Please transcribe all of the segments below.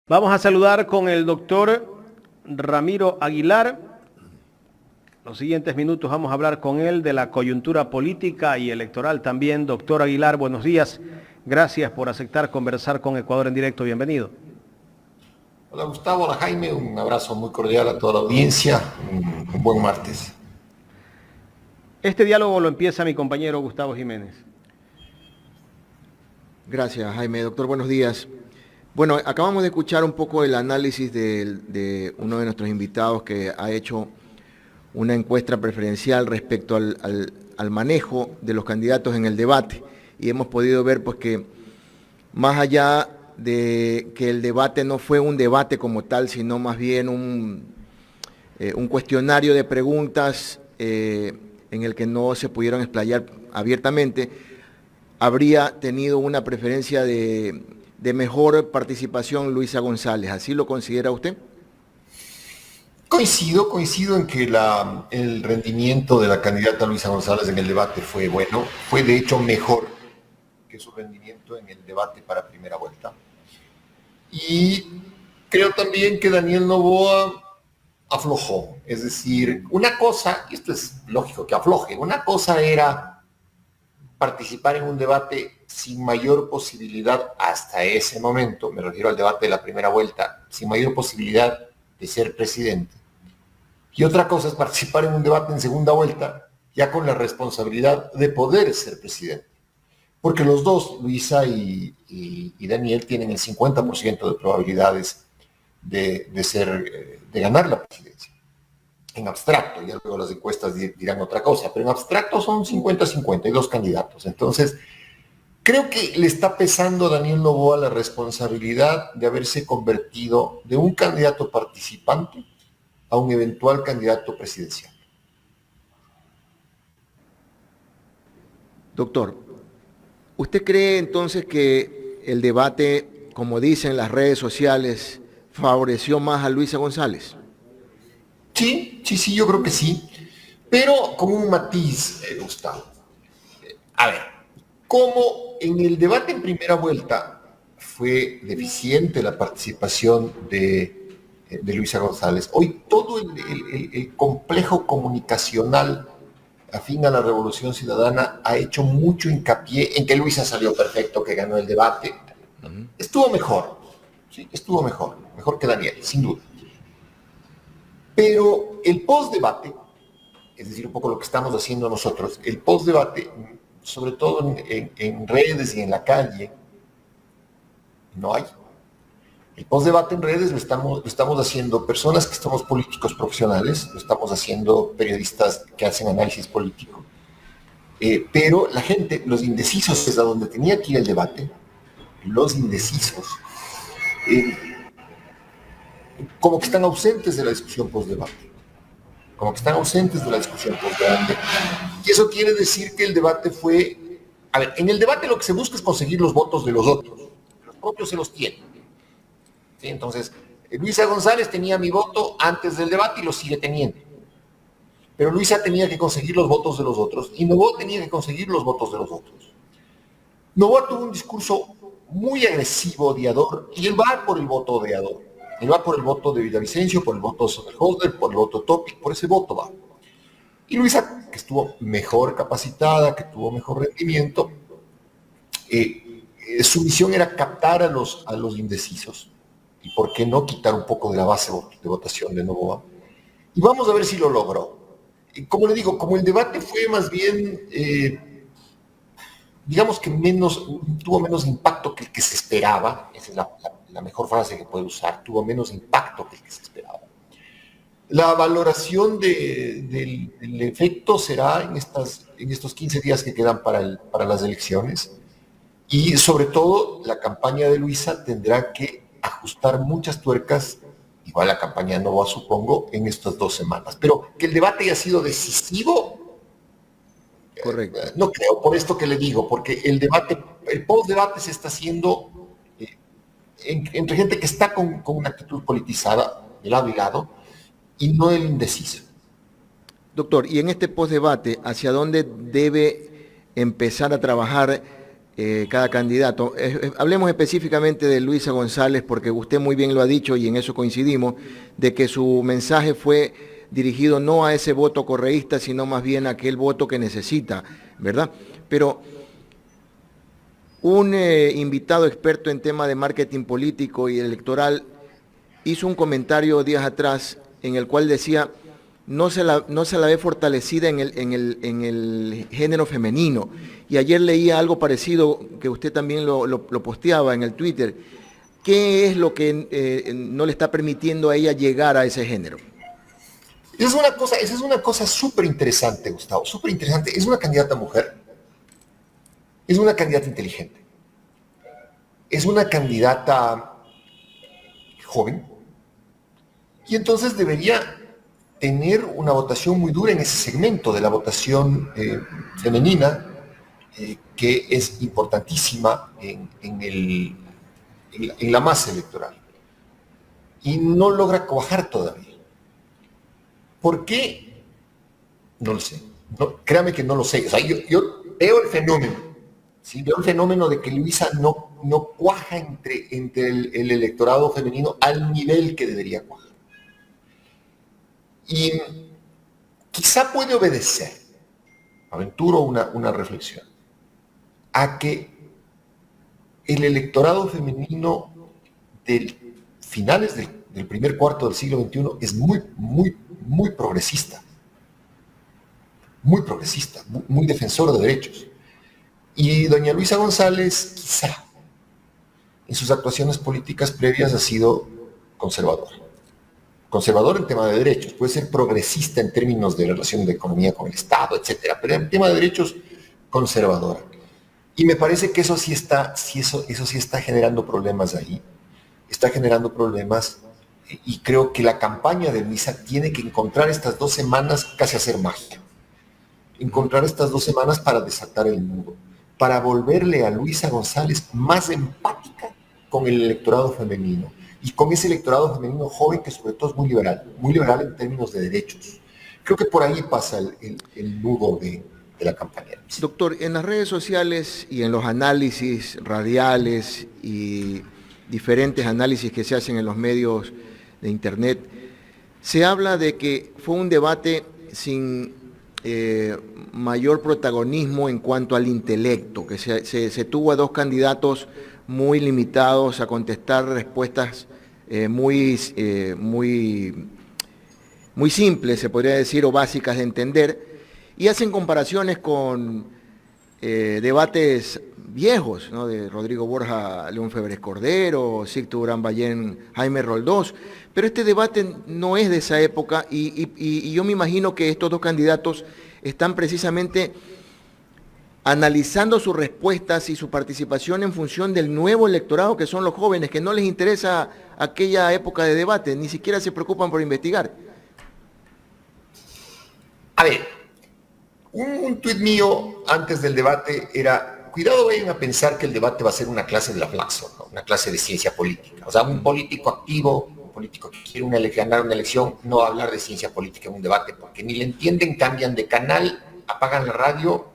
Vamos a saludar con el doctor Ramiro Aguilar. Los siguientes minutos vamos a hablar con él de la coyuntura política y electoral también. Doctor Aguilar, buenos días. Gracias por aceptar conversar con Ecuador en directo. Bienvenido. Hola Gustavo, hola Jaime, un abrazo muy cordial a toda la audiencia. Un buen martes. Este diálogo lo empieza mi compañero Gustavo Jiménez. Gracias, Jaime. Doctor, buenos días. Bueno, acabamos de escuchar un poco el análisis de uno de nuestros invitados que ha hecho una encuesta preferencial respecto al manejo de los candidatos en el debate. Y hemos podido ver pues que más allá de que el debate no fue un debate como tal, sino más bien un cuestionario de preguntas en el que no se pudieron explayar abiertamente, habría tenido una preferencia de mejor participación Luisa González. ¿Así lo considera usted? Coincido en que el rendimiento de la candidata Luisa González en el debate fue bueno, fue de hecho mejor que su rendimiento en el debate para primera vuelta. Y creo también que Daniel Noboa aflojó, es decir, una cosa, y esto es lógico que afloje, una cosa era participar en un debate sin mayor posibilidad hasta ese momento, me refiero al debate de la primera vuelta, sin mayor posibilidad de ser presidente. Y otra cosa es participar en un debate en segunda vuelta, ya con la responsabilidad de poder ser presidente. Porque los dos, Luisa y Daniel, tienen el 50% de probabilidades de ganar la presidencia. En abstracto, ya luego las encuestas dirán otra cosa, pero en abstracto son 50-50 y dos candidatos. Entonces, creo que le está pesando a Daniel Noboa la responsabilidad de haberse convertido de un candidato participante a un eventual candidato presidencial. Doctor, ¿usted cree entonces que el debate, como dicen las redes sociales, favoreció más a Luisa González? Sí, yo creo que sí, pero con un matiz, Gustavo. A ver, como en el debate en primera vuelta fue deficiente la participación de Luisa González, hoy todo el complejo comunicacional afín a la Revolución Ciudadana ha hecho mucho hincapié en que Luisa salió perfecto, que ganó el debate. Estuvo mejor, sí, estuvo mejor que Daniel, sin duda. Pero el post-debate, es decir, un poco lo que estamos haciendo nosotros, el post-debate, sobre todo en redes y en la calle, no hay. El post-debate en redes lo estamos haciendo personas que somos políticos profesionales, lo estamos haciendo periodistas que hacen análisis político. Pero la gente, los indecisos, es a donde tenía que ir el debate, los indecisos, como que están ausentes de la discusión post-debate. Como que están ausentes de la discusión post-debate. Y eso quiere decir que el debate fue... A ver, en el debate lo que se busca es conseguir los votos de los otros. Los propios se los tienen. ¿Sí? Entonces, Luisa González tenía mi voto antes del debate y lo sigue teniendo. Pero Luisa tenía que conseguir los votos de los otros y Noboa tenía que conseguir los votos de los otros. Noboa tuvo un discurso muy agresivo, odiador, y él va por el voto odiador. Él va por el voto de Villavicencio, por el voto de Soderholder, por el voto Topic, por ese voto va. Y Luisa, que estuvo mejor capacitada, que tuvo mejor rendimiento, su misión era captar a los indecisos. Y por qué no quitar un poco de la base de votación de Noboa. Y vamos a ver si lo logró. Como le digo, como el debate fue más bien, digamos que tuvo menos impacto que el que se esperaba, esa es la mejor frase que puede usar, tuvo menos impacto que el que se esperaba. La valoración del efecto será en estos 15 días que quedan para las elecciones y sobre todo la campaña de Luisa tendrá que ajustar muchas tuercas, igual la campaña de Noboa supongo, en estas 2 semanas. Pero que el debate haya sido decisivo, correcto. No creo, por esto que le digo, porque el post-debate se está haciendo entre gente que está con una actitud politizada, de lado y lado, y no el indeciso. Doctor, y en este postdebate, ¿hacia dónde debe empezar a trabajar cada candidato. Hablemos específicamente de Luisa González, porque usted muy bien lo ha dicho y en eso coincidimos, de que su mensaje fue dirigido no a ese voto correísta, sino más bien a aquel voto que necesita, ¿verdad? Pero un invitado experto en tema de marketing político y electoral hizo un comentario días atrás en el cual decía no se la ve fortalecida en el género femenino. Y ayer leía algo parecido que usted también lo posteaba en el Twitter. ¿Qué es lo que no le está permitiendo a ella llegar a ese género? Esa es una cosa súper interesante, Gustavo, súper interesante. Es una candidata mujer, es una candidata inteligente, es una candidata joven, y entonces debería tener una votación muy dura en ese segmento de la votación femenina, que es importantísima en la masa electoral. Y no logra cuajar todavía. ¿Por qué? No lo sé. No, créame que no lo sé. O sea, yo veo el fenómeno. ¿Sí? Veo el fenómeno de que Luisa no cuaja entre el electorado femenino al nivel que debería cuajar. Y quizá puede obedecer, aventuro una reflexión, a que el electorado femenino del finales del primer cuarto del siglo XXI es muy progresista, muy defensor de derechos. Y doña Luisa González, quizá, en sus actuaciones políticas previas ha sido conservador en tema de derechos, puede ser progresista en términos de relación de economía con el Estado, etcétera, pero en tema de derechos, conservadora. Y me parece que eso sí está generando problemas ahí, está generando problemas, y creo que la campaña de Luisa tiene que encontrar estas 2 semanas, casi hacer magia, encontrar estas 2 semanas para desatar el nudo, para volverle a Luisa González más empática con el electorado femenino, y con ese electorado femenino joven que sobre todo es muy liberal en términos de derechos. Creo que por ahí pasa el nudo de la campaña. Doctor, en las redes sociales y en los análisis radiales y diferentes análisis que se hacen en los medios de internet, se habla de que fue un debate sin mayor protagonismo en cuanto al intelecto, que se tuvo a 2 candidatos muy limitados a contestar respuestas muy simples, se podría decir, o básicas de entender, y hacen comparaciones con debates viejos, ¿no? De Rodrigo Borja, León Febres Cordero, Sixto Durán Ballén, Jaime Roldós, pero este debate no es de esa época y yo me imagino que estos 2 candidatos están precisamente analizando sus respuestas y su participación en función del nuevo electorado que son los jóvenes, que no les interesa aquella época de debate, ni siquiera se preocupan por investigar. A ver, un tuit mío antes del debate era: cuidado, vayan a pensar que el debate va a ser una clase de la Flaxo, ¿no? Una clase de ciencia política. O sea, un político activo, un político que quiere ganar una elección, no va a hablar de ciencia política en un debate, porque ni le entienden, cambian de canal, apagan la radio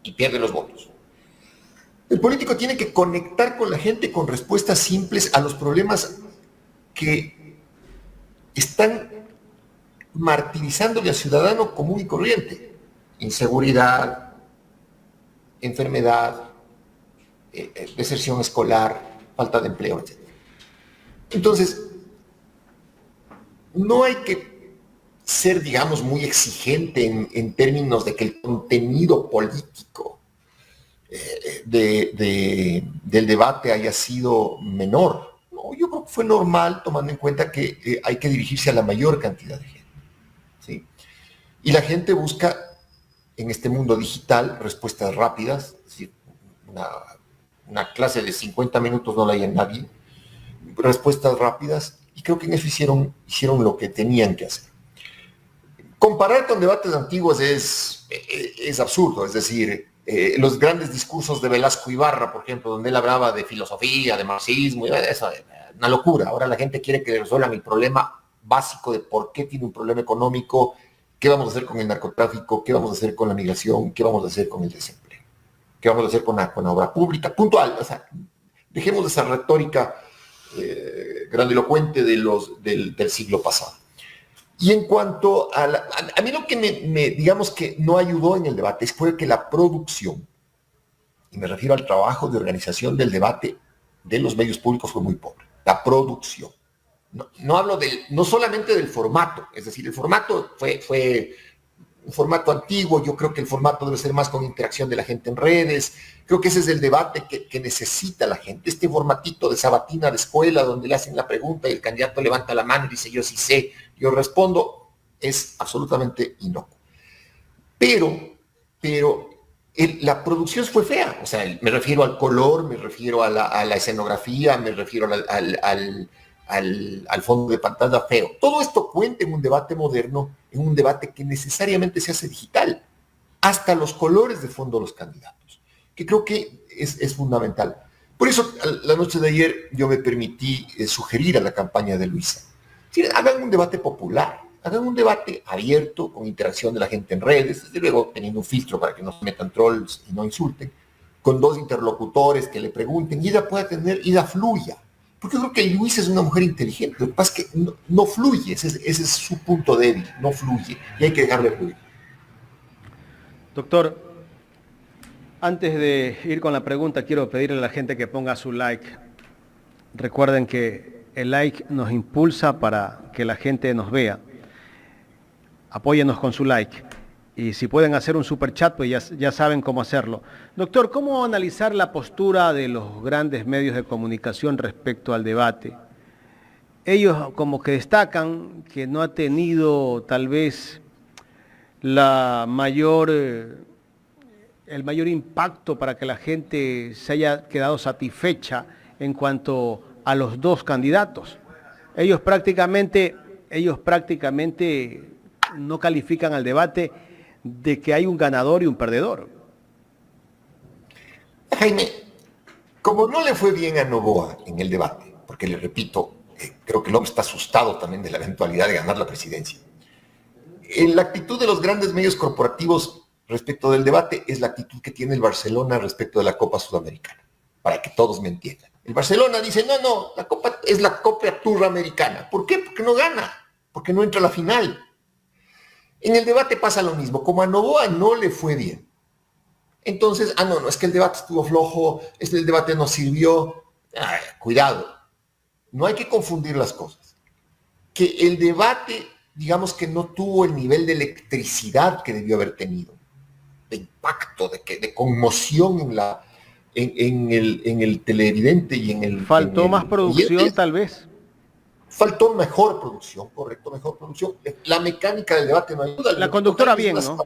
y pierde los votos. El político tiene que conectar con la gente con respuestas simples a los problemas que están martirizándole al ciudadano común y corriente: inseguridad, enfermedad, deserción escolar, falta de empleo, etc. Entonces, no hay que ser, digamos, muy exigente en términos de que el contenido político del debate haya sido menor. No, yo creo que fue normal, tomando en cuenta que hay que dirigirse a la mayor cantidad de gente, ¿sí? Y la gente busca, en este mundo digital, respuestas rápidas. Es decir, una clase de 50 minutos no la hay en nadie. Respuestas rápidas, y creo que en eso hicieron lo que tenían que hacer. Comparar con debates antiguos es absurdo, es decir, los grandes discursos de Velasco Ibarra, por ejemplo, donde él hablaba de filosofía, de marxismo, eso es una locura. Ahora la gente quiere que le resuelvan el problema básico de por qué tiene un problema económico, qué vamos a hacer con el narcotráfico, qué vamos a hacer con la migración, qué vamos a hacer con el desempleo. ¿Qué vamos a hacer con la obra pública? Puntual, o sea, dejemos esa retórica grandilocuente del siglo pasado. Y en cuanto a mí lo que digamos que no ayudó en el debate fue que la producción, y me refiero al trabajo de organización del debate de los medios públicos, fue muy pobre. La producción. No hablo no solamente del formato, es decir, el formato fue un formato antiguo. Yo creo que el formato debe ser más con interacción de la gente en redes. Creo que ese es el debate que necesita la gente. Este formatito de sabatina de escuela donde le hacen la pregunta y el candidato levanta la mano y dice yo sí sé, yo respondo, es absolutamente inocuo. Pero la producción fue fea. O sea, me refiero al color, me refiero a la escenografía, me refiero al fondo de pantalla feo. Todo esto cuenta en un debate moderno, en un debate que necesariamente se hace digital, hasta los colores de fondo de los candidatos, que creo que es fundamental. Por eso, la noche de ayer yo me permití sugerir a la campaña de Luisa, hagan un debate popular, hagan un debate abierto, con interacción de la gente en redes, desde luego teniendo un filtro para que no se metan trolls y no insulten, con dos interlocutores que le pregunten, y ella fluya. Porque yo creo que Luisa es una mujer inteligente. Lo que pasa es que no fluye, ese es su punto débil, no fluye, y hay que dejarle fluir. Doctor, antes de ir con la pregunta, quiero pedirle a la gente que ponga su like. Recuerden que el like nos impulsa para que la gente nos vea. Apóyennos con su like. Y si pueden hacer un super chat, pues ya saben cómo hacerlo. Doctor, ¿cómo analizar la postura de los grandes medios de comunicación respecto al debate? Ellos como que destacan que no ha tenido tal vez el mayor impacto para que la gente se haya quedado satisfecha en cuanto a los dos candidatos. Ellos prácticamente no califican al debate de que hay un ganador y un perdedor. Jaime, como no le fue bien a Noboa en el debate, porque le repito, creo que el hombre está asustado también de la eventualidad de ganar la presidencia. La actitud de los grandes medios corporativos respecto del debate es la actitud que tiene el Barcelona respecto de la Copa Sudamericana, para que todos me entiendan. El Barcelona dice, no, la Copa es la Copa Turramericana. ¿Por qué? Porque no gana, porque no entra a la final. En el debate pasa lo mismo. Como a Noboa no le fue bien, entonces, no, es que el debate estuvo flojo, el debate no sirvió. Cuidado, no hay que confundir las cosas. Que el debate, digamos que no tuvo el nivel de electricidad que debió haber tenido, de impacto, de conmoción en el televidente y en el... Faltó más producción, tal vez. Faltó mejor producción, correcto, mejor producción. La mecánica del debate no ayuda. La conductora bien, ¿no?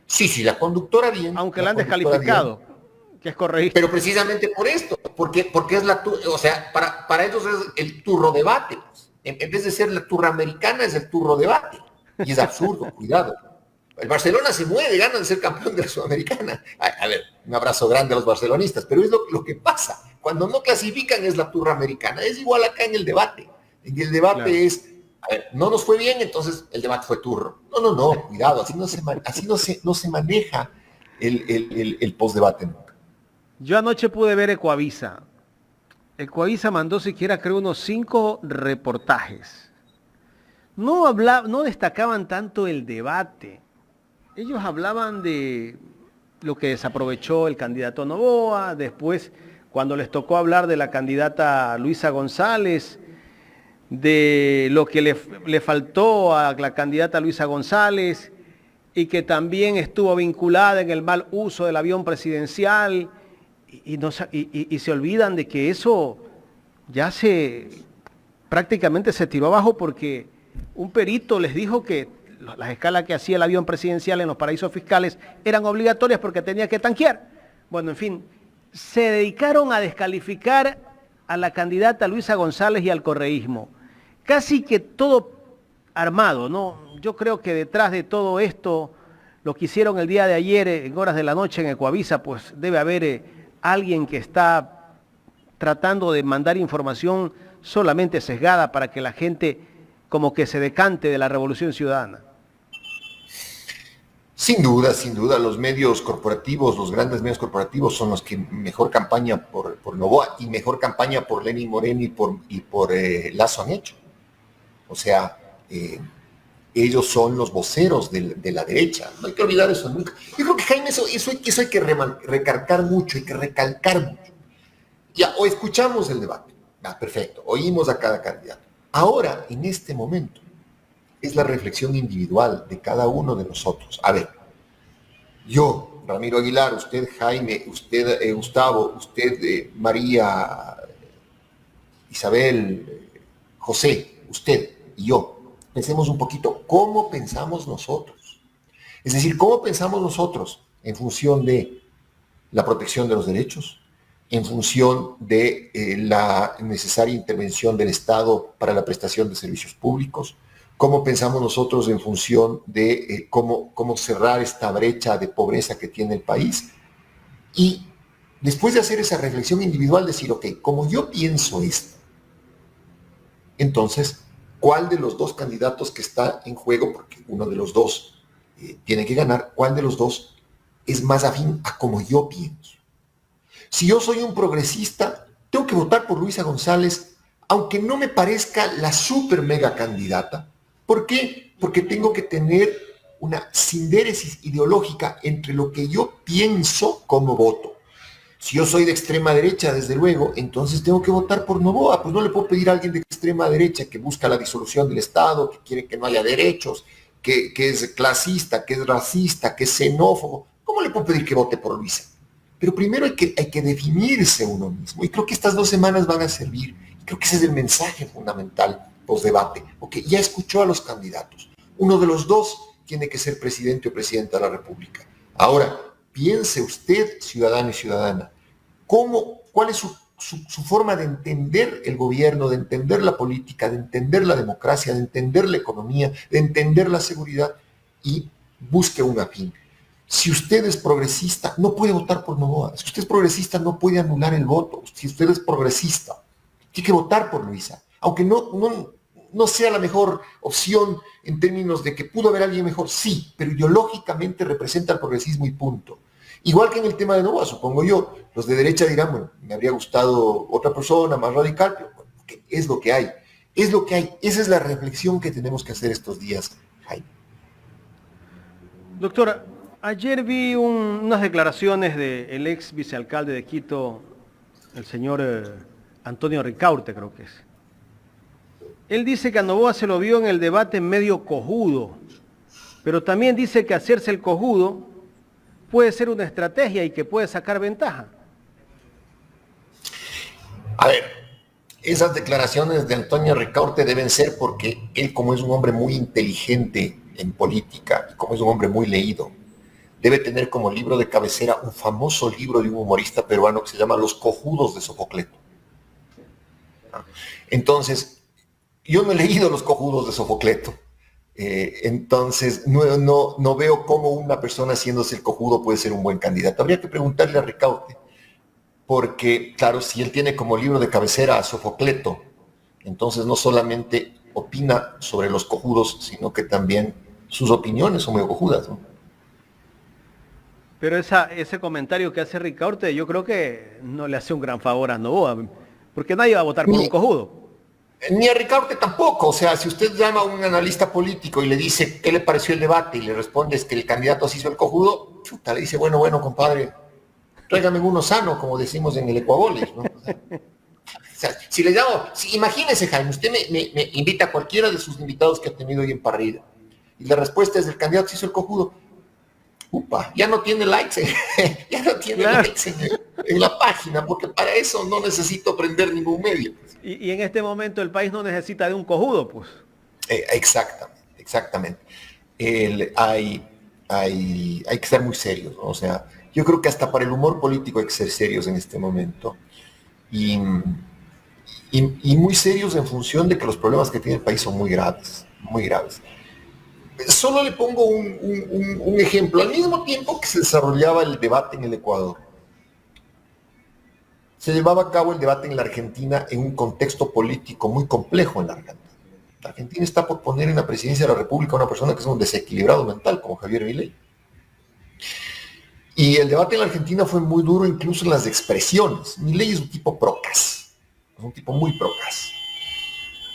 Sí, la conductora bien. Aunque la han descalificado, bien, que es correcto. Pero precisamente por esto, porque es para ellos es el turro debate. Pues. En vez de ser la turra americana, es el turro debate. Y es absurdo, cuidado. El Barcelona se mueve, gana de ser campeón de la Sudamericana. A ver, un abrazo grande a los barcelonistas, pero es lo que pasa. Cuando no clasifican es la turra americana. Es igual acá en el debate. En el debate claro. No nos fue bien, entonces el debate fue turro. No, cuidado, así no se maneja el postdebate nunca. Yo anoche pude ver Ecuavisa. Ecuavisa mandó siquiera, creo, unos 5 reportajes. No destacaban tanto el debate. Ellos hablaban de lo que desaprovechó el candidato Noboa, después cuando les tocó hablar de la candidata Luisa González, de lo que le faltó a la candidata Luisa González y que también estuvo vinculada en el mal uso del avión presidencial y se olvidan de que eso ya prácticamente se tiró abajo porque un perito les dijo que las escalas que hacía el avión presidencial en los paraísos fiscales eran obligatorias porque tenía que tanquear. Bueno, en fin, se dedicaron a descalificar a la candidata Luisa González y al correísmo. Casi que todo armado, ¿no? Yo creo que detrás de todo esto, lo que hicieron el día de ayer en horas de la noche en Ecuavisa, pues debe haber alguien que está tratando de mandar información solamente sesgada para que la gente como que se decante de la revolución ciudadana. Sin duda, los medios corporativos, los grandes medios corporativos son los que mejor campaña por Noboa y mejor campaña por Lenín Moreno y por Lazo han hecho. O sea, ellos son los voceros de la derecha. No hay que olvidar eso nunca. Yo creo que, Jaime, eso hay que recalcar mucho, hay que recalcar mucho. Ya, o escuchamos el debate. Perfecto, oímos a cada candidato. Ahora, en este momento, es la reflexión individual de cada uno de nosotros. A ver, yo, Ramiro Aguilar, usted, Jaime, usted, Gustavo, usted, María, Isabel, José, usted y yo, pensemos un poquito cómo pensamos nosotros. Es decir, cómo pensamos nosotros en función de la protección de los derechos, en función de la necesaria intervención del Estado para la prestación de servicios públicos, cómo pensamos nosotros en función de cómo cerrar esta brecha de pobreza que tiene el país. Y después de hacer esa reflexión individual, decir, ok, como yo pienso esto, entonces, ¿cuál de los dos candidatos que está en juego, porque uno de los dos tiene que ganar, cuál de los dos es más afín a como yo pienso? Si yo soy un progresista, tengo que votar por Luisa González, aunque no me parezca la super mega candidata. ¿Por qué? Porque tengo que tener una sindéresis ideológica entre lo que yo pienso como voto. Si yo soy de extrema derecha, desde luego, entonces tengo que votar por Noboa. Pues no le puedo pedir a alguien de extrema derecha que busca la disolución del Estado, que quiere que no haya derechos, que es clasista, que es racista, que es xenófobo. ¿Cómo le puedo pedir que vote por Luisa? Pero primero hay que definirse uno mismo. Y creo que estas 2 semanas van a servir. Y creo que ese es el mensaje fundamental post-debate. Ok, ya escuchó a los candidatos. Uno de los dos tiene que ser presidente o presidenta de la República. Ahora, piense usted, ciudadano y ciudadana, ¿cuál es su forma de entender el gobierno, de entender la política, de entender la democracia, de entender la economía, de entender la seguridad, y busque un afín. Si usted es progresista, no puede votar por Noboa. Si usted es progresista, no puede anular el voto. Si usted es progresista, tiene que votar por Luisa. Aunque no sea la mejor opción en términos de que pudo haber alguien mejor, sí, pero ideológicamente representa el progresismo y punto. Igual que en el tema de Noboa, supongo yo, los de derecha dirán, bueno, me habría gustado otra persona más radical, pero bueno, es lo que hay. Es lo que hay. Esa es la reflexión que tenemos que hacer estos días, Jaime. Doctora, ayer vi unas declaraciones del ex vicealcalde de Quito, el señor Antonio Ricaurte, creo que es. Él dice que a Noboa se lo vio en el debate medio cojudo, pero también dice que hacerse el cojudo puede ser una estrategia y que puede sacar ventaja. A ver, esas declaraciones de Antonio Ricaurte deben ser porque él, como es un hombre muy inteligente en política y como es un hombre muy leído, debe tener como libro de cabecera un famoso libro de un humorista peruano que se llama Los cojudos de Sofocleto. Entonces, yo no he leído Los cojudos de Sofocleto, entonces no veo cómo una persona haciéndose el cojudo puede ser un buen candidato. Habría que preguntarle a Ricaurte, porque, claro, si él tiene como libro de cabecera a Sofocleto, entonces no solamente opina sobre los cojudos, sino que también sus opiniones son muy cojudas, ¿no? Pero ese comentario que hace Ricaurte, yo creo que no le hace un gran favor a Noboa, porque nadie va a votar por un cojudo. Ni a Ricaurte tampoco. O sea, si usted llama a un analista político y le dice qué le pareció el debate y le responde que el candidato se hizo el cojudo, chuta, le dice, bueno, compadre, tráigame uno sano, como decimos en el Ecuaboles, ¿no? O sea, si le llamo, imagínese, Jaime, usted me invita a cualquiera de sus invitados que ha tenido hoy en parrilla, y la respuesta es, el candidato se hizo el cojudo. Upa, ya no tiene likes, ya no tiene likes en la página, porque para eso no necesito prender ningún medio. Y en este momento el país no necesita de un cojudo, pues. Exactamente. Hay que ser muy serios, ¿no? O sea, yo creo que hasta para el humor político hay que ser serios en este momento. Y muy serios en función de que los problemas que tiene el país son muy graves, muy graves. Solo le pongo un ejemplo. Al mismo tiempo que se desarrollaba el debate en el Ecuador, se llevaba a cabo el debate en la Argentina en un contexto político muy complejo en la Argentina. La Argentina está por poner en la presidencia de la República a una persona que es un desequilibrado mental, como Javier Milei. Y el debate en la Argentina fue muy duro incluso en las expresiones. Milei es un tipo procas, es un tipo muy procas.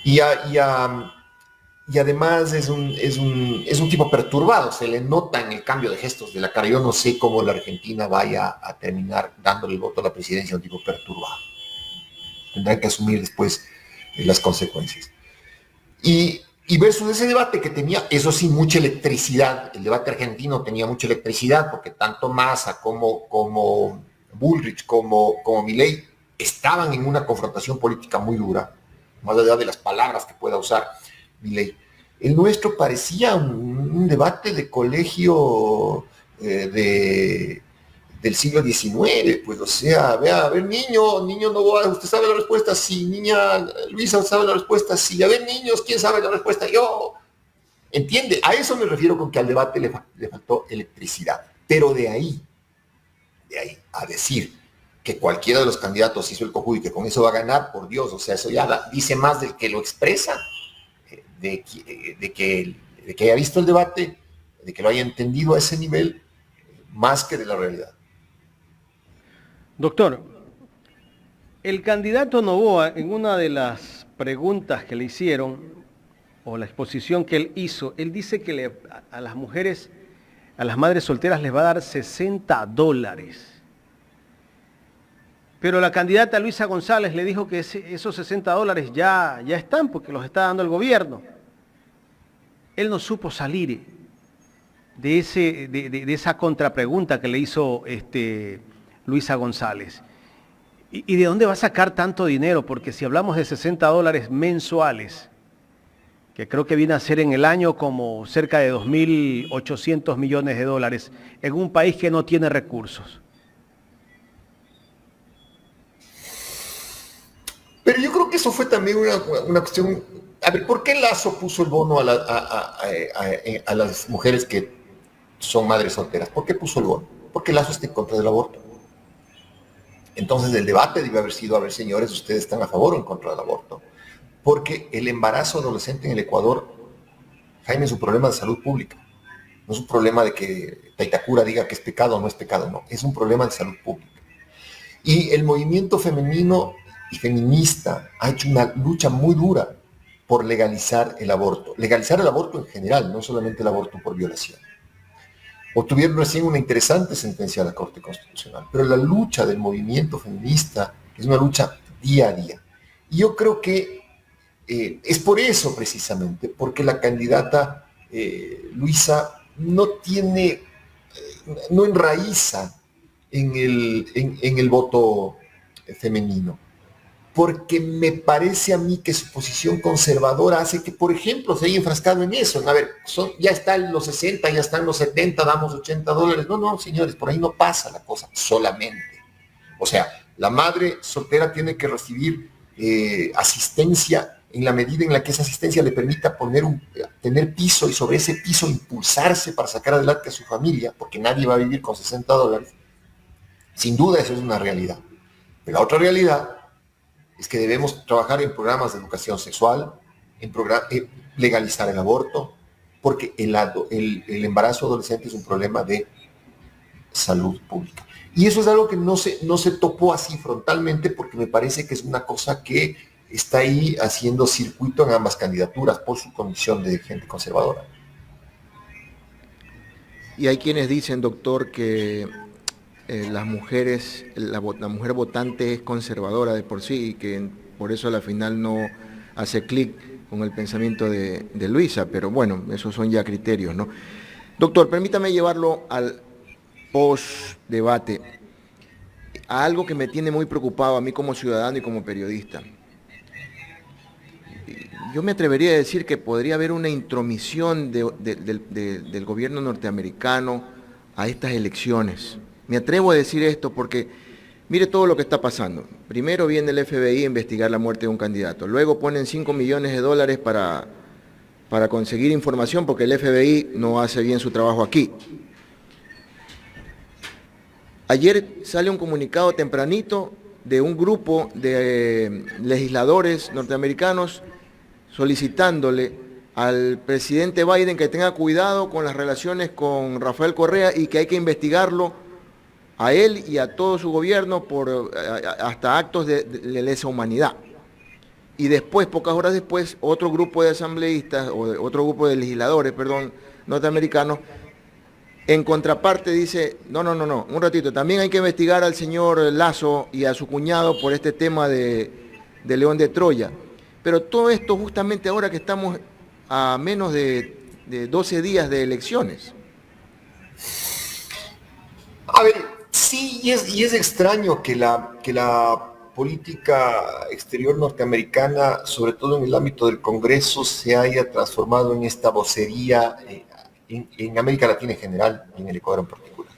Y además es un tipo perturbado, se le nota en el cambio de gestos de la cara. Yo no sé cómo la Argentina vaya a terminar dándole el voto a la presidencia a un tipo perturbado. Tendrán que asumir después las consecuencias. Y versus ese debate que tenía, eso sí, mucha electricidad. El debate argentino tenía mucha electricidad porque tanto Massa como Bullrich como Milei estaban en una confrontación política muy dura, más allá de las palabras que pueda usar Milei. El nuestro parecía un debate de colegio del siglo XIX, pues, o sea, a ver, niño, no, ¿usted sabe la respuesta? Sí, niña Luisa, ¿usted sabe la respuesta? Sí, a ver, niños, ¿quién sabe la respuesta? Yo. ¿Entiende? A eso me refiero con que al debate le faltó electricidad. Pero de ahí a decir que cualquiera de los candidatos hizo el cojudo y que con eso va a ganar, por Dios, o sea, eso ya dice más del que lo expresa, de que haya visto el debate, de que lo haya entendido a ese nivel, más que de la realidad. Doctor, el candidato Noboa, en una de las preguntas que le hicieron, o la exposición que él hizo, él dice que a las mujeres, a las madres solteras les va a dar $60. Pero la candidata Luisa González le dijo que esos $60 ya están, porque los está dando el gobierno. Él no supo salir de esa contrapregunta que le hizo Luisa González. ¿Y de dónde va a sacar tanto dinero? Porque si hablamos de $60 mensuales, que creo que viene a ser en el año como cerca de 2.800 millones de dólares, en un país que no tiene recursos. Pero yo creo que eso fue también una cuestión. A ver, ¿por qué Lazo puso el bono a las mujeres que son madres solteras? ¿Por qué puso el bono? Porque Lazo está en contra del aborto. Entonces el debate debe haber sido, a ver, señores, ¿ustedes están a favor o en contra del aborto? Porque el embarazo adolescente en el Ecuador, Jaime, es un problema de salud pública. No es un problema de que Taitacura diga que es pecado o no es pecado, no. Es un problema de salud pública. Y el movimiento femenino y feminista ha hecho una lucha muy dura por legalizar el aborto. Legalizar el aborto en general, no solamente el aborto por violación. Obtuvieron recién una interesante sentencia de la Corte Constitucional, pero la lucha del movimiento feminista es una lucha día a día. Y yo creo que es por eso precisamente, porque la candidata Luisa no enraiza en el voto femenino. Porque me parece a mí que su posición conservadora hace que, por ejemplo, se haya enfrascado en eso. A ver, ya están los 60, ya están los 70, damos $80. No, señores, por ahí no pasa la cosa solamente. O sea, la madre soltera tiene que recibir asistencia en la medida en la que esa asistencia le permita tener piso y sobre ese piso impulsarse para sacar adelante a su familia, porque nadie va a vivir con $60. Sin duda eso es una realidad. Pero la otra realidad es que debemos trabajar en programas de educación sexual, legalizar el aborto, porque el embarazo adolescente es un problema de salud pública. Y eso es algo que no se topó así frontalmente, porque me parece que es una cosa que está ahí haciendo circuito en ambas candidaturas por su condición de gente conservadora. Y hay quienes dicen, doctor, que las mujeres, la mujer votante es conservadora de por sí y que por eso a la final no hace clic con el pensamiento de Luisa, pero bueno, esos son ya criterios, ¿no? Doctor, permítame llevarlo al post-debate, a algo que me tiene muy preocupado a mí como ciudadano y como periodista. Yo me atrevería a decir que podría haber una intromisión del gobierno norteamericano a estas elecciones. Me atrevo a decir esto porque mire todo lo que está pasando. Primero viene el FBI a investigar la muerte de un candidato. Luego ponen $5 millones para conseguir información porque el FBI no hace bien su trabajo aquí. Ayer sale un comunicado tempranito de un grupo de legisladores norteamericanos solicitándole al presidente Biden que tenga cuidado con las relaciones con Rafael Correa y que hay que investigarlo a él y a todo su gobierno por hasta actos de lesa humanidad. Y después, pocas horas después, otro grupo de asambleístas, otro grupo de legisladores, perdón, norteamericanos, en contraparte dice, no, un ratito, también hay que investigar al señor Lazo y a su cuñado por este tema de León de Troya. Pero todo esto justamente ahora que estamos a menos de 12 días de elecciones. A ver, sí, y es extraño que la política exterior norteamericana, sobre todo en el ámbito del Congreso, se haya transformado en esta vocería en América Latina en general y en el Ecuador en particular.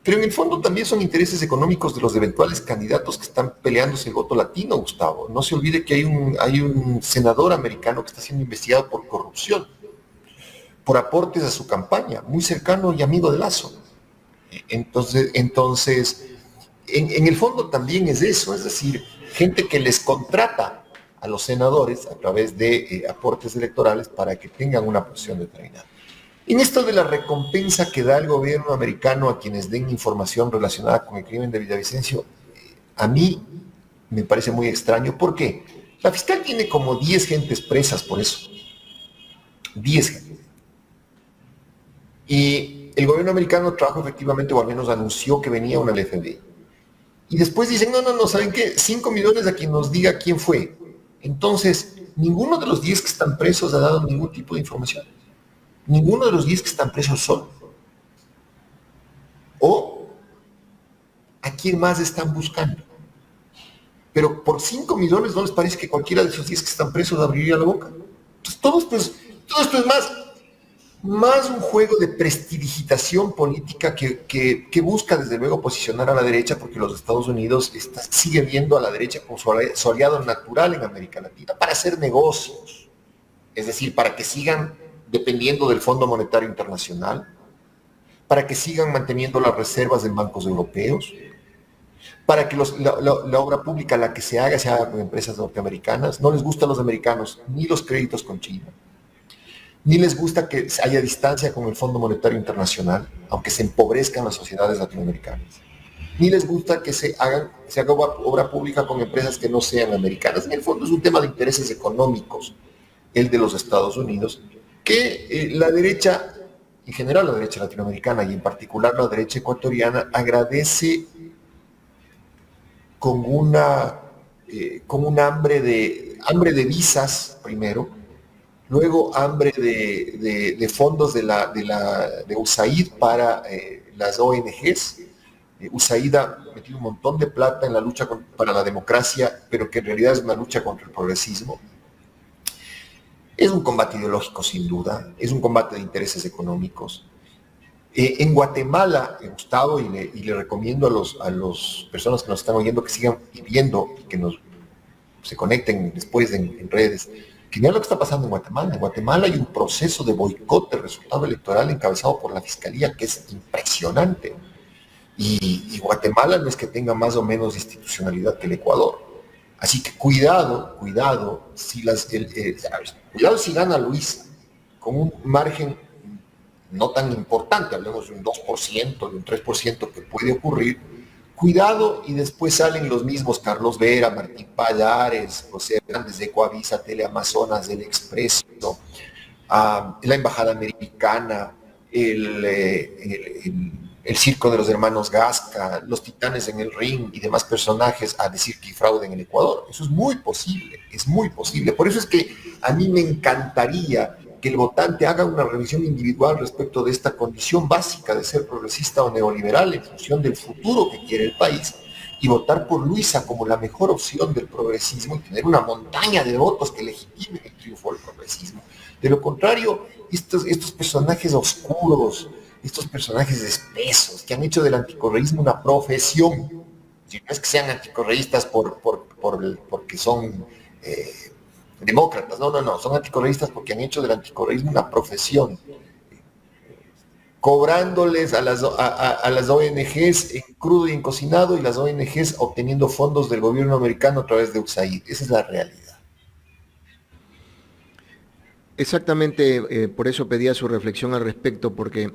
Pero en el fondo también son intereses económicos de los eventuales candidatos que están peleándose el voto latino, Gustavo. No se olvide que hay un senador americano que está siendo investigado por corrupción, por aportes a su campaña, muy cercano y amigo de Lazo. Entonces en el fondo también es eso, es decir, gente que les contrata a los senadores a través de aportes electorales para que tengan una posición determinada. En esto de la recompensa que da el gobierno americano a quienes den información relacionada con el crimen de Villavicencio, a mí me parece muy extraño. ¿Por qué? La fiscal tiene como 10 gentes presas por eso. 10 gentes. Y el gobierno americano trajo efectivamente, o al menos anunció que venía una del FBI. Y después dicen, no, ¿saben qué? 5 millones a quien nos diga quién fue. Entonces, ninguno de los 10 que están presos ha dado ningún tipo de información. Ninguno de los 10 que están presos son. O a quién más están buscando. Pero por 5 millones no les parece que cualquiera de esos 10 que están presos abriría la boca. Entonces todo esto es más un juego de prestidigitación política que busca desde luego posicionar a la derecha, porque los Estados Unidos sigue viendo a la derecha como su aliado natural en América Latina para hacer negocios. Es decir, para que sigan dependiendo del Fondo Monetario Internacional, para que sigan manteniendo las reservas en bancos europeos, para que la obra pública, la que se haga con empresas norteamericanas. No les gustan los americanos ni los créditos con China, ni les gusta que haya distancia con el Fondo Monetario Internacional, aunque se empobrezcan las sociedades latinoamericanas. Ni les gusta que se haga obra pública con empresas que no sean americanas. En el fondo es un tema de intereses económicos, el de los Estados Unidos, que la derecha, en general la derecha latinoamericana y en particular la derecha ecuatoriana, agradece con un hambre de visas primero, luego hambre de fondos de USAID para las ONGs. USAID ha metido un montón de plata en la lucha para la democracia, pero que en realidad es una lucha contra el progresismo. Es un combate ideológico sin duda, es un combate de intereses económicos. En Guatemala, Gustavo, y le recomiendo a las personas que nos están oyendo que sigan viviendo y que se conecten después en redes, que vean lo que está pasando en Guatemala. En Guatemala hay un proceso de boicot del resultado electoral encabezado por la Fiscalía que es impresionante. Y Guatemala no es que tenga más o menos institucionalidad que el Ecuador. Así que cuidado si gana Luis con un margen no tan importante, hablemos de un 2%, de un 3% que puede ocurrir. Cuidado y después salen los mismos Carlos Vera, Martín Pallares, José Hernández de Coavisa, Teleamazonas, del Expreso, la Embajada Americana, el circo de los hermanos Gasca, los titanes en el ring y demás personajes a decir que hay fraude en el Ecuador. Eso es muy posible, es muy posible. Por eso es que a mí me encantaría que el votante haga una revisión individual respecto de esta condición básica de ser progresista o neoliberal en función del futuro que quiere el país y votar por Luisa como la mejor opción del progresismo y tener una montaña de votos que legitimen el triunfo del progresismo. De lo contrario, estos personajes oscuros, estos personajes espesos que han hecho del anticorreísmo una profesión, si no es que sean anticorreístas porque son demócratas, no, son anticorreístas porque han hecho del anticorreísmo una profesión, cobrándoles a las ONGs en crudo y en cocinado y las ONGs obteniendo fondos del gobierno americano a través de USAID. Esa es la realidad. Exactamente, por eso pedía su reflexión al respecto, porque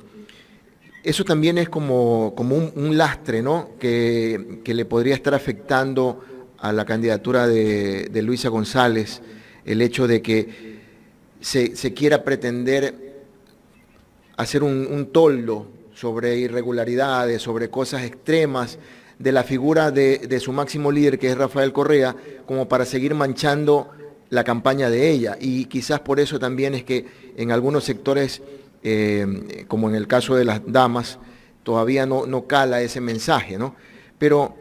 eso también es como un lastre, ¿no? Que le podría estar afectando a la candidatura de Luisa González, el hecho de que se quiera pretender hacer un toldo sobre irregularidades, sobre cosas extremas de la figura de su máximo líder, que es Rafael Correa, como para seguir manchando la campaña de ella. Y quizás por eso también es que en algunos sectores, como en el caso de las damas, todavía no cala ese mensaje, ¿no? Pero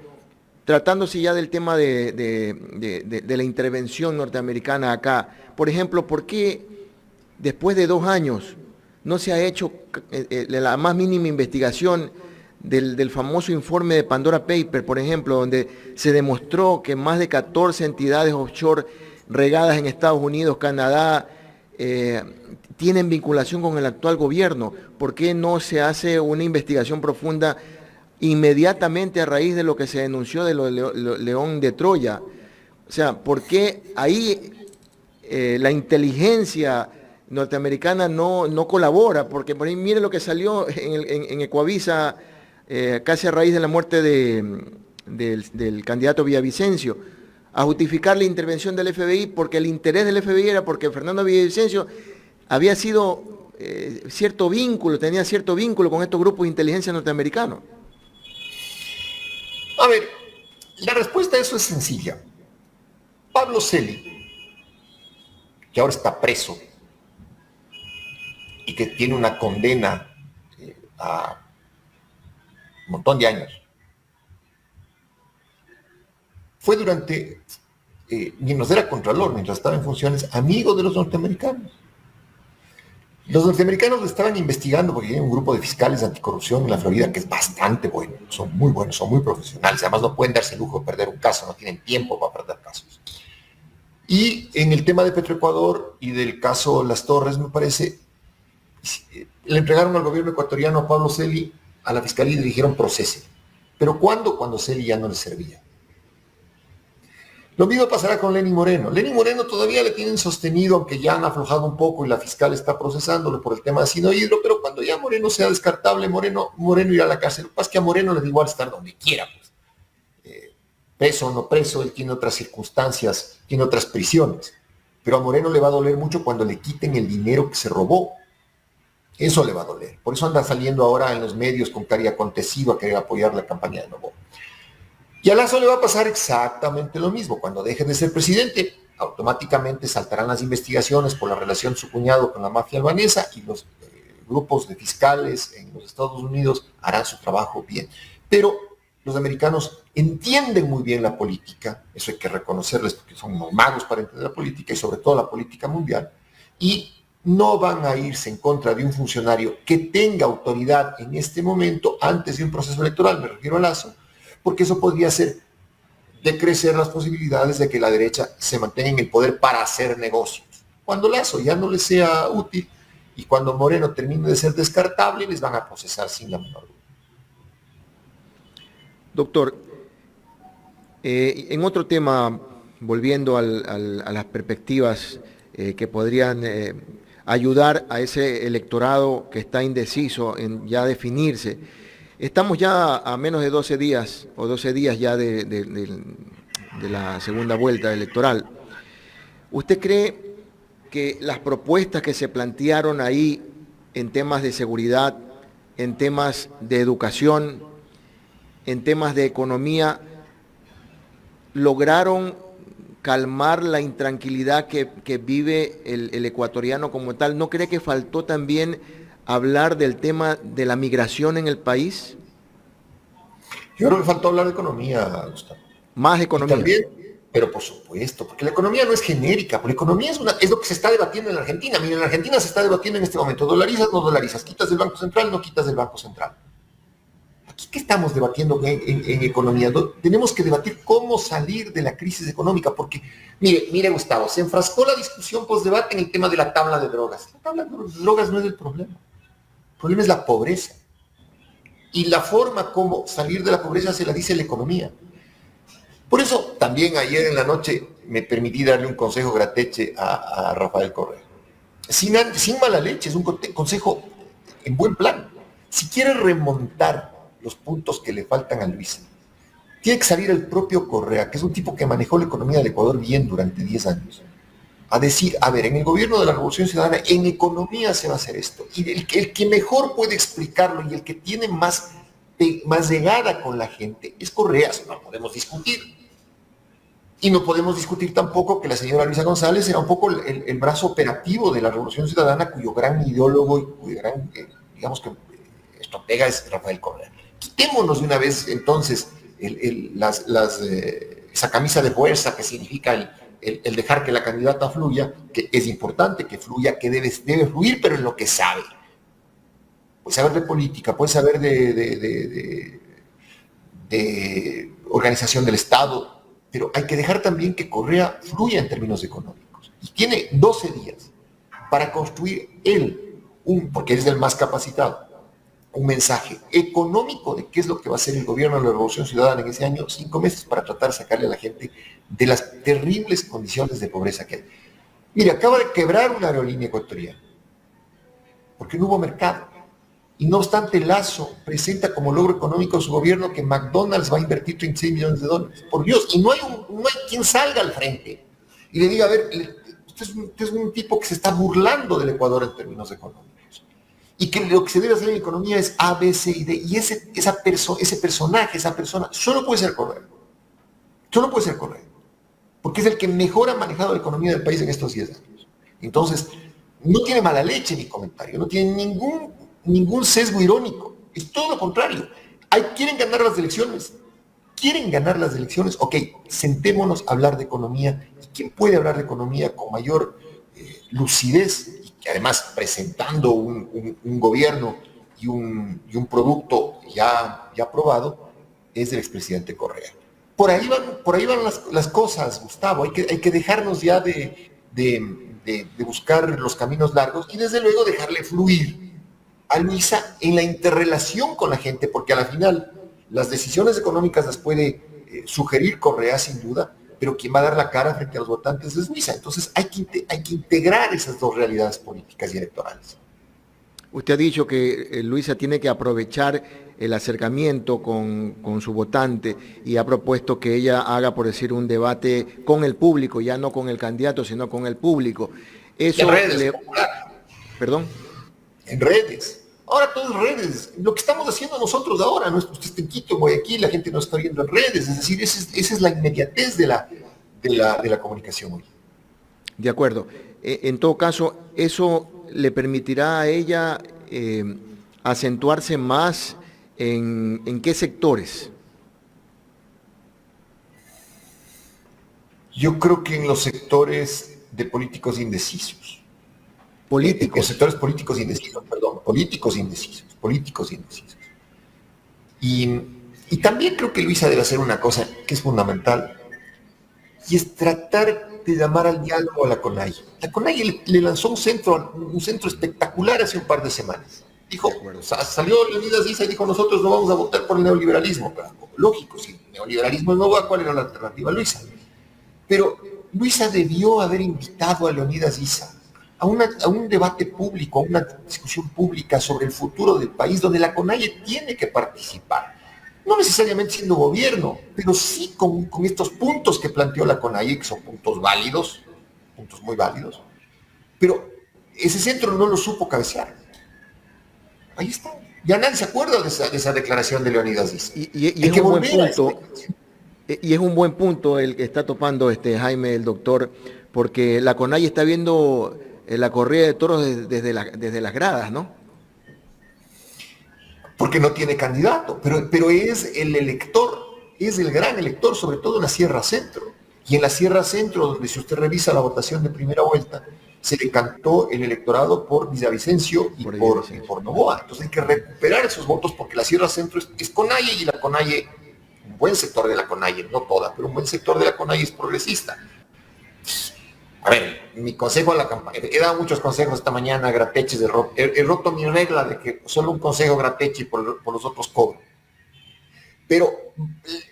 tratándose ya del tema de la intervención norteamericana acá, por ejemplo, ¿por qué después de 2 años no se ha hecho la más mínima investigación del famoso informe de Pandora Paper, por ejemplo, donde se demostró que más de 14 entidades offshore regadas en Estados Unidos, Canadá, tienen vinculación con el actual gobierno? ¿Por qué no se hace una investigación profunda inmediatamente a raíz de lo que se denunció de León de Troya? O sea, ¿por qué ahí la inteligencia norteamericana no colabora? Porque por ahí mire lo que salió en Ecuavisa, casi a raíz de la muerte del candidato Villavicencio, a justificar la intervención del FBI, porque el interés del FBI era porque Fernando Villavicencio había sido tenía cierto vínculo con estos grupos de inteligencia norteamericanos. A ver, la respuesta a eso es sencilla. Pablo Celi, que ahora está preso y que tiene una condena a un montón de años, fue durante, mientras era contralor, mientras estaba en funciones, amigo de los norteamericanos. Los norteamericanos lo estaban investigando porque hay un grupo de fiscales anticorrupción en la Florida que es bastante bueno, son muy buenos, son muy profesionales, además no pueden darse el lujo de perder un caso, no tienen tiempo para perder casos. Y en el tema de Petroecuador y del caso Las Torres, me parece, le entregaron al gobierno ecuatoriano a Pablo Celi, a la fiscalía, y le dijeron procese. ¿Pero cuándo? Cuando Celi ya no le servía. Lo mismo pasará con Lenín Moreno. Lenín Moreno todavía le tienen sostenido, aunque ya han aflojado un poco y la fiscal está procesándolo por el tema de Sinohidro, pero cuando ya Moreno sea descartable, Moreno irá a la cárcel. Lo que pasa es que a Moreno le da igual estar donde quiera, pues. Preso o no preso, él tiene otras circunstancias, tiene otras prisiones. Pero a Moreno le va a doler mucho cuando le quiten el dinero que se robó. Eso le va a doler. Por eso anda saliendo ahora en los medios con cari acontecido a querer apoyar la campaña de Noboa. Y a Lazo le va a pasar exactamente lo mismo. Cuando deje de ser presidente, automáticamente saltarán las investigaciones por la relación de su cuñado con la mafia albanesa y los grupos de fiscales en los Estados Unidos harán su trabajo bien. Pero los americanos entienden muy bien la política, eso hay que reconocerles porque son unos magos para entender la política y sobre todo la política mundial, y no van a irse en contra de un funcionario que tenga autoridad en este momento antes de un proceso electoral, me refiero a Lazo, porque eso podría hacer decrecer las posibilidades de que la derecha se mantenga en el poder para hacer negocios. Cuando Lazo ya no les sea útil y cuando Moreno termine de ser descartable, les van a procesar sin la menor duda. Doctor, en otro tema, volviendo a las perspectivas que podrían ayudar a ese electorado que está indeciso en ya definirse, estamos ya a menos de 12 días o 12 días ya de la segunda vuelta electoral. ¿Usted cree que las propuestas que se plantearon ahí en temas de seguridad, en temas de educación, en temas de economía, lograron calmar la intranquilidad que vive el ecuatoriano como tal? ¿No cree que faltó también hablar del tema de la migración en el país? Yo creo que faltó hablar de economía, Gustavo. Más economía. Y también, pero por supuesto, porque la economía no es genérica, porque la economía es lo que se está debatiendo en la Argentina. Mira, en la Argentina se está debatiendo en este momento, dolarizas, no dolarizas, quitas del Banco Central, no quitas del Banco Central. Aquí, ¿qué estamos debatiendo en economía? Tenemos que debatir cómo salir de la crisis económica, porque, mire Gustavo, se enfrascó la discusión post-debate en el tema de la tabla de drogas. La tabla de drogas no es el problema. El problema es la pobreza. Y la forma como salir de la pobreza se la dice la economía. Por eso también ayer en la noche me permití darle un consejo grateche a Rafael Correa. sin mala leche, es un consejo en buen plan. Si quiere remontar los puntos que le faltan a Luisa, tiene que salir el propio Correa, que es un tipo que manejó la economía del Ecuador bien durante 10 años, a decir, a ver, en el gobierno de la Revolución Ciudadana, en economía se va a hacer esto. Y el que mejor puede explicarlo y el que tiene más llegada con la gente es Correa. No podemos discutir. Y no podemos discutir tampoco que la señora Luisa González era un poco el brazo operativo de la Revolución Ciudadana, cuyo gran ideólogo y cuyo gran, digamos que estratega es Rafael Correa. Quitémonos de una vez entonces esa camisa de fuerza que significa el dejar que la candidata fluya, que es importante que fluya, que debe fluir, pero en lo que sabe. Puede saber de política, puede saber de organización del Estado, pero hay que dejar también que Correa fluya en términos económicos. Y tiene 12 días para construir él, porque es el más capacitado, un mensaje económico de qué es lo que va a hacer el gobierno de la Revolución Ciudadana en ese año, 5 meses, para tratar de sacarle a la gente de las terribles condiciones de pobreza que hay. Mire, acaba de quebrar una aerolínea ecuatoriana, porque no hubo mercado. Y no obstante, Lazo presenta como logro económico de su gobierno que McDonald's va a invertir 36 millones de dólares. Por Dios, y no hay quien salga al frente y le diga, a ver, usted es un tipo que se está burlando del Ecuador en términos económicos. Y que lo que se debe hacer en economía es A, B, C y D. Y ese personaje, esa persona, solo puede ser Correa. Solo puede ser Correa. Porque es el que mejor ha manejado la economía del país en estos 10 años. Entonces, no tiene mala leche mi comentario, no tiene ningún sesgo irónico. Es todo lo contrario. ¿Quieren ganar las elecciones? ¿Quieren ganar las elecciones? Ok, sentémonos a hablar de economía. ¿Y quién puede hablar de economía con mayor lucidez? Y además presentando un gobierno y un producto ya aprobado, es el expresidente Correa. Por ahí van las cosas, Gustavo. Hay que dejarnos ya de buscar los caminos largos y desde luego dejarle fluir a Luisa en la interrelación con la gente, porque a la final las decisiones económicas las puede sugerir Correa sin duda, pero quien va a dar la cara frente a los votantes es Luisa. Entonces hay que integrar esas dos realidades políticas y electorales. Usted ha dicho que Luisa tiene que aprovechar el acercamiento con su votante y ha propuesto que ella haga, por decir, un debate con el público, ya no con el candidato, sino con el público. Eso en redes, ¿Perdón? En redes. Ahora todo es redes. Lo que estamos haciendo nosotros ahora, usted está en Quito, en Guayaquil, la gente nos está viendo en redes. Es decir, esa es la inmediatez de la comunicación hoy. De acuerdo. En todo caso, eso le permitirá a ella acentuarse más en qué sectores. Yo creo que en los sectores de políticos indecisos. Políticos. Sectores políticos indecisos, perdón, políticos indecisos. Y también creo que Luisa debe hacer una cosa que es fundamental, y es tratar de llamar al diálogo a la CONAIE. La CONAIE le lanzó un centro espectacular hace un par de semanas. Dijo, salió Leonidas Issa y dijo, nosotros no vamos a votar por el neoliberalismo. Pero, lógico, si el neoliberalismo no va, ¿cuál era la alternativa? Luisa. Pero Luisa debió haber invitado a Leonidas Issa a un debate público, a una discusión pública sobre el futuro del país, donde la CONAIE tiene que participar. No necesariamente siendo gobierno, pero sí con estos puntos que planteó la CONAIE, que son puntos válidos, puntos muy válidos. Pero ese centro no lo supo cabecear. Ahí está. Ya nadie se acuerda de esa declaración de Leonidas Issa. Y es un buen punto. Y es un buen punto el que está topando Jaime, el doctor, porque la CONAIE está viendo la corrida de toros desde las gradas, ¿no? Porque no tiene candidato, pero es el elector, es el gran elector, sobre todo en la Sierra Centro. Y en la Sierra Centro, donde si usted revisa la votación de primera vuelta, se decantó el electorado por Villavicencio y por Noboa. Entonces hay que recuperar esos votos porque la Sierra Centro es CONAIE y la CONAIE, un buen sector de la CONAIE, no toda, pero un buen sector de la CONAIE es progresista. A ver, mi consejo a la campaña, he dado muchos consejos esta mañana, grateches, he roto mi regla de que solo un consejo grateche y por los otros cobro. pero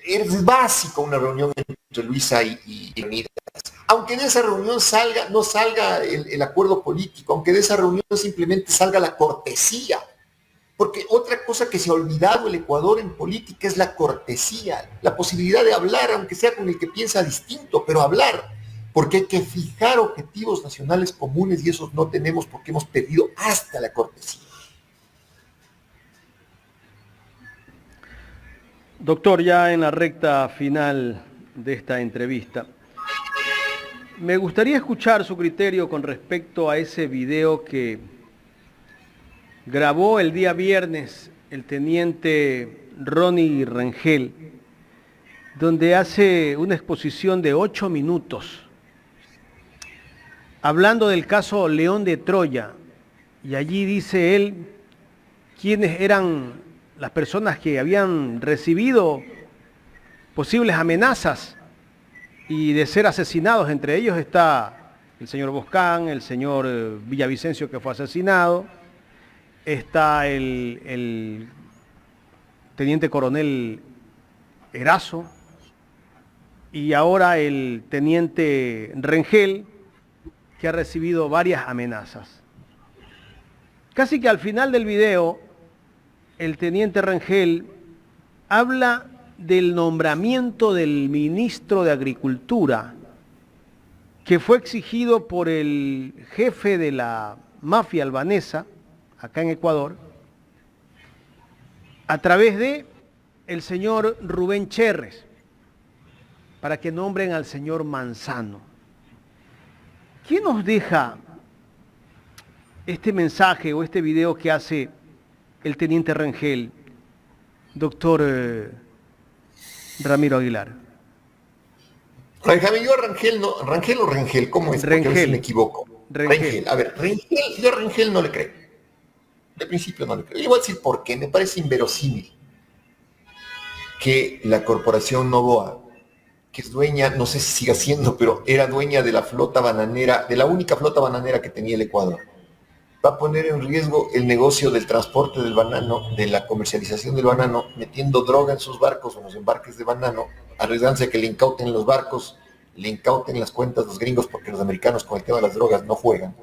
es básico una reunión entre Luisa y Leonidas. Aunque de esa reunión no salga el acuerdo político, aunque de esa reunión simplemente salga la cortesía, porque otra cosa que se ha olvidado el Ecuador en política es la cortesía, la posibilidad de hablar, aunque sea con el que piensa distinto, pero hablar, porque hay que fijar objetivos nacionales comunes y esos no tenemos porque hemos perdido hasta la cortesía. Doctor, ya en la recta final de esta entrevista, me gustaría escuchar su criterio con respecto a ese video que grabó el día viernes el teniente Ronnie Rengel, donde hace una exposición de 8 minutos, hablando del caso León de Troya, y allí dice él quiénes eran las personas que habían recibido posibles amenazas y de ser asesinados. Entre ellos está el señor Boscán, el señor Villavicencio, que fue asesinado, está el teniente coronel Erazo y ahora el teniente Rengel, que ha recibido varias amenazas. Casi que al final del video, el teniente Rengel habla del nombramiento del ministro de Agricultura, que fue exigido por el jefe de la mafia albanesa, acá en Ecuador, a través de el señor Rubén Cherres, para que nombren al señor Manzano. ¿Qué nos deja este mensaje o este video que hace el teniente Rengel, doctor Ramiro Aguilar? Yo Rangel no, Rangel o Rengel, ¿cómo es? Porque a veces me equivoco. Rengel. A ver, yo a Rengel no le creo. De principio no le creo. Y voy a decir por qué. Me parece inverosímil que la corporación Novoa, que es dueña, no sé si siga siendo, pero era dueña de la flota bananera, de la única flota bananera que tenía el Ecuador, va a poner en riesgo el negocio del transporte del banano, de la comercialización del banano, metiendo droga en sus barcos o en los embarques de banano, arriesgándose a que le incauten los barcos, le incauten las cuentas los gringos, porque los americanos con el tema de las drogas no juegan,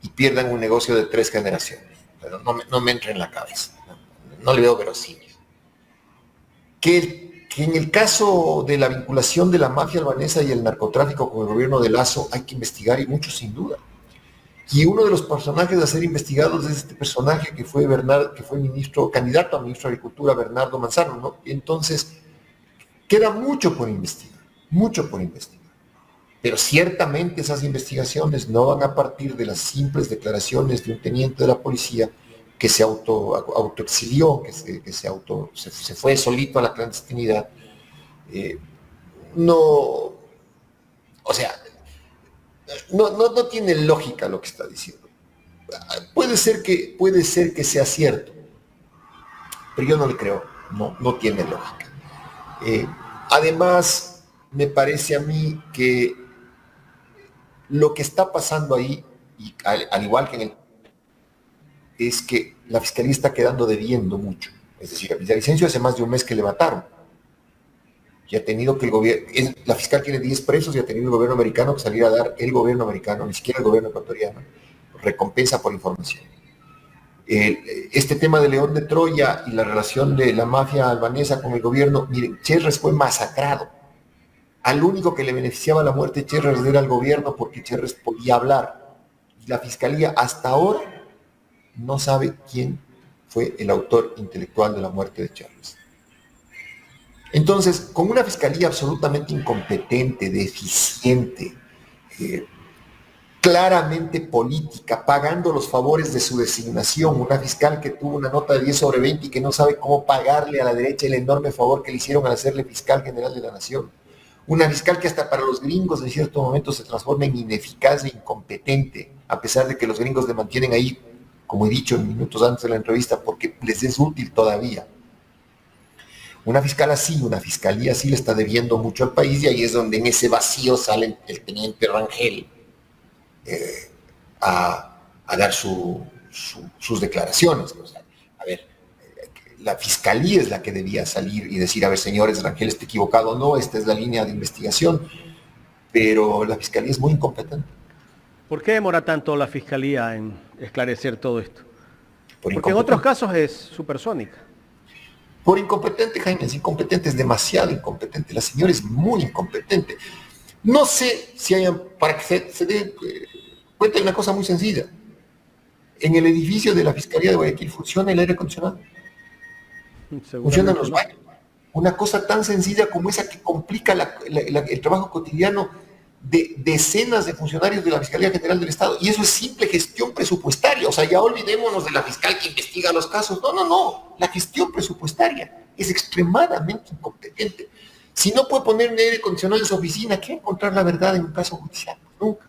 y pierdan un negocio de 3 generaciones. Pero no me entra en la cabeza, no le veo verosímil. Que en el caso de la vinculación de la mafia albanesa y el narcotráfico con el gobierno de Lazo hay que investigar, y mucho sin duda. Y uno de los personajes a ser investigados es este personaje que fue candidato a ministro de Agricultura, Bernardo Manzano, ¿no? Entonces, queda mucho por investigar, mucho por investigar. Pero ciertamente esas investigaciones no van a partir de las simples declaraciones de un teniente de la policía que se autoexilió, que se fue solito a la clandestinidad. No tiene lógica lo que está diciendo. Puede ser que sea cierto, pero yo no le creo, no tiene lógica. Además, me parece a mí que lo que está pasando ahí, y al igual que en el, es que la fiscalía está quedando debiendo mucho. Es decir, a Villavicencio hace más de un mes que le mataron. Y ha tenido que el gobierno, la fiscal tiene 10 presos y ha tenido el gobierno americano que salir a dar, el gobierno americano, ni siquiera el gobierno ecuatoriano, recompensa por información. Este tema de León de Troya y la relación de la mafia albanesa con el gobierno, miren, Cherres fue masacrado. Al único que le beneficiaba la muerte de Cherres era el gobierno, porque Cherres podía hablar. Y la fiscalía hasta ahora no sabe quién fue el autor intelectual de la muerte de Cherres. Entonces, con una fiscalía absolutamente incompetente, deficiente, claramente política, pagando los favores de su designación, una fiscal que tuvo una nota de 10/20 y que no sabe cómo pagarle a la derecha el enorme favor que le hicieron al hacerle fiscal general de la nación, una fiscal que hasta para los gringos en cierto momento se transforma en ineficaz e incompetente, a pesar de que los gringos le mantienen ahí, como he dicho en minutos antes de la entrevista, porque les es útil todavía. Una fiscal así, una fiscalía así le está debiendo mucho al país, y ahí es donde en ese vacío sale el teniente Rangel a dar sus declaraciones. O sea, a ver, la fiscalía es la que debía salir y decir, a ver, señores, Rangel está equivocado, no, esta es la línea de investigación, pero la fiscalía es muy incompetente. ¿Por qué demora tanto la fiscalía en esclarecer todo esto? Por Porque en otros casos es supersónica. Por incompetente, Jaime, es incompetente, es demasiado incompetente. La señora es muy incompetente. No sé si hayan, para que se dé cuenta de una cosa muy sencilla. En el edificio de la Fiscalía de Guayaquil funciona el aire acondicionado. Funcionan los baños. Una cosa tan sencilla como esa que complica el trabajo cotidiano de decenas de funcionarios de la Fiscalía General del Estado. Y eso es simple gestión presupuestaria. O sea, ya olvidémonos de la fiscal que investiga los casos. No, no, no. La gestión presupuestaria es extremadamente incompetente. Si no puede poner un aire acondicionado en su oficina, ¿qué va a encontrar la verdad en un caso judicial? Nunca.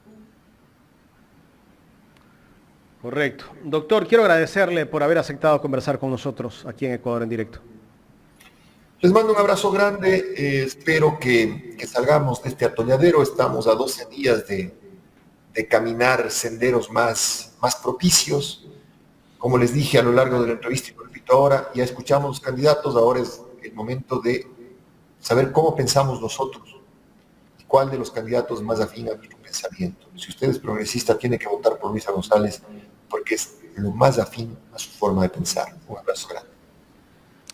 Correcto. Doctor, quiero agradecerle por haber aceptado conversar con nosotros aquí en Ecuador en Directo. Les mando un abrazo grande, espero que salgamos de este atolladero. Estamos a 12 días de caminar senderos más propicios. Como les dije a lo largo de la entrevista y lo repito ahora, ya escuchamos los candidatos, ahora es el momento de saber cómo pensamos nosotros y cuál de los candidatos más afín a nuestro pensamiento. Si usted es progresista, tiene que votar por Luisa González porque es lo más afín a su forma de pensar. Un abrazo grande.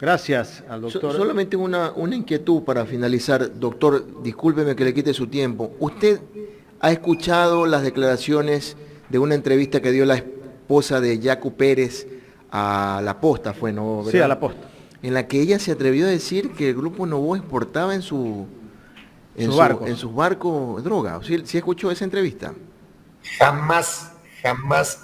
Gracias al doctor. Solamente una inquietud para finalizar. Doctor, discúlpeme que le quite su tiempo. ¿Usted ha escuchado las declaraciones de una entrevista que dio la esposa de Yacu Pérez a La Posta? Fue, ¿no? ¿Verdad? Sí, a La Posta. En la que ella se atrevió a decir que el Grupo Novoa exportaba en sus barcos droga. ¿Sí escuchó esa entrevista? Jamás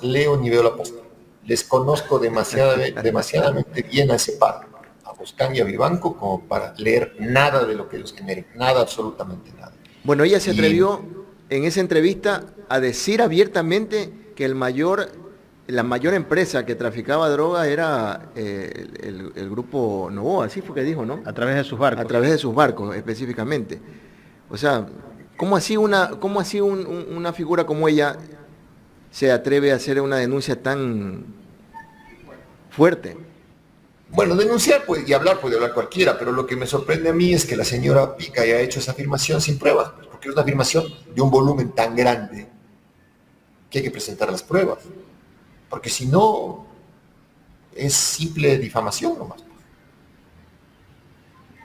leo ni veo La Posta. Les conozco demasiadamente bien a ese par, a Boscán y a Vivanco, como para leer nada de lo que ellos generen. Nada, absolutamente nada. Bueno, ella se atrevió en esa entrevista a decir abiertamente que la mayor empresa que traficaba droga era el Grupo Novoa, así fue que dijo, ¿no? A través de sus barcos. A través de sus barcos, específicamente. O sea, ¿cómo así una figura como ella se atreve a hacer una denuncia tan fuerte? Bueno, denunciar y hablar puede hablar cualquiera, pero lo que me sorprende a mí es que la señora Pica haya hecho esa afirmación sin pruebas, porque es una afirmación de un volumen tan grande que hay que presentar las pruebas, porque si no, es simple difamación nomás.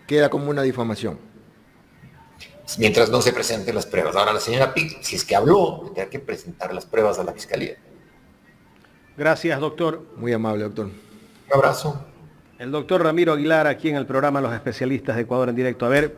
Queda como una difamación. Mientras no se presenten las pruebas. Ahora la señora Pica, si es que habló, tendrá que presentar las pruebas a la Fiscalía. Gracias, doctor. Muy amable, doctor. Un abrazo. El doctor Ramiro Aguilar aquí en el programa Los Especialistas de Ecuador en Directo. A ver,